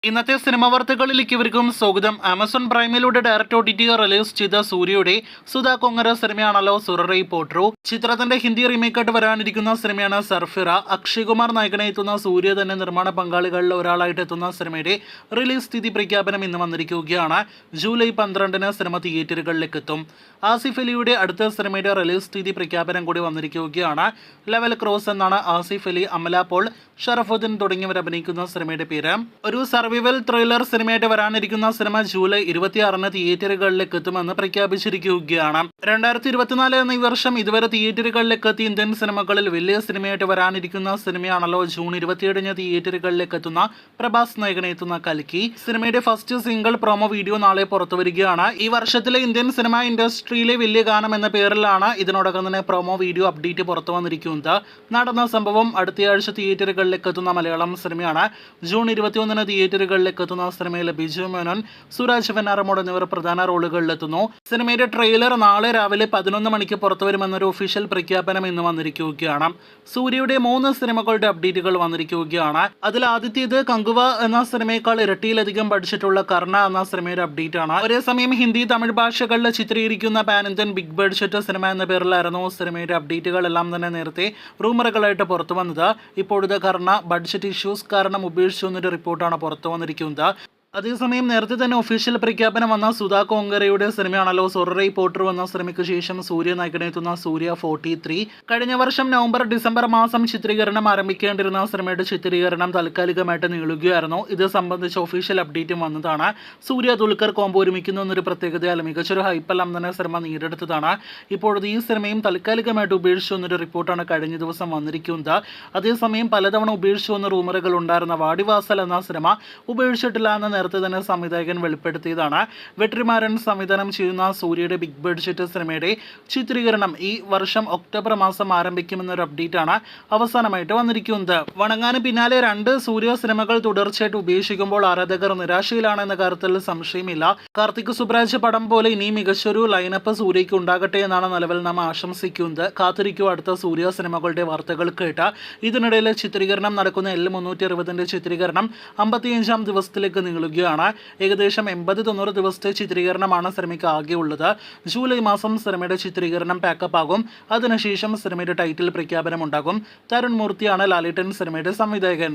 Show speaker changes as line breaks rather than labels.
ഇന്നത്തെ സിനിമ വാർത്തകളിലേക്ക് ഇവർക്കും സ്വാഗതം. ആമസോൺ പ്രൈമിലൂടെ ഡയറക്ട് OTT റിലീസ് ചെയ്ത സൂര്യയുടെ സുധാ കൊങ്ങര സിനിമയാണല്ലോ സുററൈ പോട്രു. ചിത്രത്തിന്റെ ഹിന്ദി റീമേക്കായിട്ട് വരാനിരിക്കുന്ന സിനിമയാണ് സർഫിറ. അക്ഷയ് കുമാർ നായകനെ എത്തുന്ന സൂര്യ തന്നെ നിർമ്മാണ പങ്കാളികളിൽ ഒരാളായിട്ട് എത്തുന്ന സിനിമയുടെ റിലീസ് തീയതി പ്രഖ്യാപനം ഇന്ന് വന്നിരിക്കുകയാണ്. ജൂലൈ 12-ന് സിനിമ തിയേറ്ററുകളിലേക്ക് എത്തും. ആസിഫ് അലിയുടെ അടുത്ത സിനിമയുടെ റിലീസ് തീയതി പ്രഖ്യാപനം കൂടി വന്നിരിക്കുകയാണ്. ലെവൽ ക്രോസ് എന്നാണ് ആസിഫ് അലി, അമല പോൾ, ഷറഫുദ്ദീൻ തുടങ്ങിയവർ അഭിനയിക്കുന്ന സിനിമയുടെ പേര്. ഒരു സർവൈവൽ ത്രില്ലർ സിനിമയായിട്ട് വരാനിരിക്കുന്ന സിനിമ ജൂലൈ 26-ന് തിയേറ്ററുകളിലേക്ക് എത്തുമെന്ന് പ്രഖ്യാപിച്ചിരിക്കുകയാണ്. 2024 എന്ന ഈ വർഷം ഇതുവരെ തിയേറ്ററുകളിലേക്ക് എത്തിയ ഇന്ത്യൻ സിനിമകളിൽ വലിയ സിനിമയായിട്ട് വരാനിരിക്കുന്ന സിനിമയാണല്ലോ ജൂൺ 27-ന് തിയേറ്ററുകളിലേക്ക് എത്തുന്ന പ്രഭാസ് നായകനെ എത്തുന്ന കൽക്കി. സിനിമയുടെ ഫസ്റ്റ് സിംഗിൾ പ്രൊമോ വീഡിയോ നാളെ പുറത്തുവരികയാണ്. ഈ വർഷത്തിലെ ഇന്ത്യൻ സിനിമ ഇൻഡസ്ട്രിയിലെ വലിയ ഗാനം എന്ന പേരിലാണ് ഇതിനോടകം തന്നെ പ്രൊമോ വീഡിയോ അപ്ഡേറ്റ് പുറത്തു വന്നിരിക്കുന്നത്. നടന്ന സംഭവം അടുത്തയാഴ്ച തിയേറ്ററുകളിലേക്ക് എത്തുന്ന മലയാളം സിനിമയാണ്. ജൂൺ 21-ന് തിയേറ്ററുകളിലേക്ക് എത്തുന്ന സിനിമയിൽ ബിജു മേനോൻ, സുരാജ് വെഞ്ഞാറമൂട് എന്നിവർ പ്രധാന റോളുകളിലെത്തുന്നു. സിനിമയുടെ ട്രെയിലർ നാളെ രാവിലെ 11 മണിക്ക് പുറത്തുവരുമെന്നൊരു ഒഫീഷ്യൽ പ്രഖ്യാപനം ഇന്ന് വന്നിരിക്കുകയാണ്. സൂര്യയുടെ 3 സിനിമകളുടെ അപ്ഡേറ്റുകൾ വന്നിരിക്കുകയാണ്. അതിൽ ആദ്യത്തേത് കങ്കുവ എന്ന സിനിമയേക്കാൾ ഇരട്ടിയിലധികം ബഡ്ജറ്റുള്ള കർണ എന്ന സിനിമയുടെ അപ്ഡേറ്റ് ആണ്. ഒരേ സമയം ഹിന്ദി, തമിഴ് ഭാഷകളിൽ ചിത്രീകരിക്കുന്ന pan Indian big budget cinema എന്ന പേരിലായിരുന്നു സിനിമയുടെ അപ്ഡേറ്റുകളെല്ലാം തന്നെ നേരത്തെ റൂമറുകളായിട്ട് പുറത്തു വന്നത്. ഇപ്പോഴത്തെ കർണ ബഡ്ജറ്റ് ഇഷ്യൂസ് കാരണം ഉപേക്ഷിച്ചു എന്നൊരു റിപ്പോർട്ടാണ് പുറത്തു വന്നിരിക്കുന്നത്. അതേസമയം നേരത്തെ തന്നെ ഒഫീഷ്യൽ പ്രഖ്യാപനം വന്ന സുധാ കൊങ്കരയുടെ സിനിമയാണല്ലോ സുററൈ പോട്രു എന്ന സിനിമയ്ക്ക് ശേഷം സൂര്യ നായകനെത്തുന്ന സൂര്യ 43. കഴിഞ്ഞ വർഷം നവംബർ ഡിസംബർ മാസം ചിത്രീകരണം ആരംഭിക്കേണ്ടിരുന്ന സിനിമയുടെ ചിത്രീകരണം താൽക്കാലികമായിട്ട് നീളുകയായിരുന്നു. ഇത് സംബന്ധിച്ച് ഒഫീഷ്യൽ അപ്ഡേറ്റും വന്നതാണ്. സൂര്യ ദുൽഖർ കോംബോ ഒരുമിക്കുന്നു എന്നൊരു പ്രത്യേകതയാൽ മികച്ചൊരു ഹൈപ്പെല്ലാം തന്നെ സിനിമ നേടിയെടുത്തതാണ്. ഇപ്പോഴത്തെ ഈ സിനിമയും താൽക്കാലികമായിട്ട് ഉപേക്ഷിച്ചു എന്നൊരു റിപ്പോർട്ടാണ് കഴിഞ്ഞ ദിവസം വന്നിരിക്കുന്നത്. അതേസമയം പലതവണ ഉപേക്ഷിച്ചു എന്ന റൂമറുകൾ ഉണ്ടായിരുന്ന വാടിവാസൽ എന്ന സിനിമ ഉപേക്ഷിച്ചിട്ടില്ല എന്ന നേരത്തെ തന്നെ സംവിധായകൻ വെളിപ്പെടുത്തിയതാണ്. വെട്രിമാരൻ സംവിധാനം ചെയ്യുന്ന സൂര്യയുടെ ബിഗ് ബഡ്ജറ്റ് സിനിമയുടെ ചിത്രീകരണം ഈ വർഷം ഒക്ടോബർ മാസം ആരംഭിക്കുമെന്നൊരു അപ്ഡേറ്റാണ് അവസാനമായിട്ട് വന്നിരിക്കുന്നത്. വണങ്ങാന് പിന്നാലെ 2 സൂര്യ സിനിമകൾ തുടർച്ചയായിട്ട് ഉപേക്ഷിക്കുമ്പോൾ ആരാധകർ നിരാശയിലാണെന്ന കാര്യത്തിൽ സംശയമില്ല. കാർത്തിക് സുബ്രാജ് പടം പോലെ ഇനി മികച്ചൊരു ലൈനപ്പ് സൂര്യയ്ക്ക് ഉണ്ടാകട്ടെ എന്നാണ് നിലവിൽ നാം ആശംസിക്കുന്നത്. കാത്തിരിക്കൂ അടുത്ത സൂര്യ സിനിമകളുടെ വാർത്തകൾ കേട്ട്. ഇതിനിടയിൽ ചിത്രീകരണം നടക്കുന്ന L360 ചിത്രീകരണം 55-ാം ദിവസത്തിലേക്ക് നീളുകയാണ്. ഏകദേശം 80-90 ദിവസത്തെ ചിത്രീകരണമാണ് സിനിമയ്ക്ക് ആകെ ഉള്ളത്. ജൂലൈ മാസം സിനിമയുടെ ചിത്രീകരണം പാക്കപ്പ് ആകും. അതിനുശേഷം സിനിമയുടെ ടൈറ്റിൽ പ്രഖ്യാപനം ഉണ്ടാകും. തരുൺ മൂർത്തിയാണ് ലാലേട്ടൻ സിനിമയുടെ സംവിധായകൻ.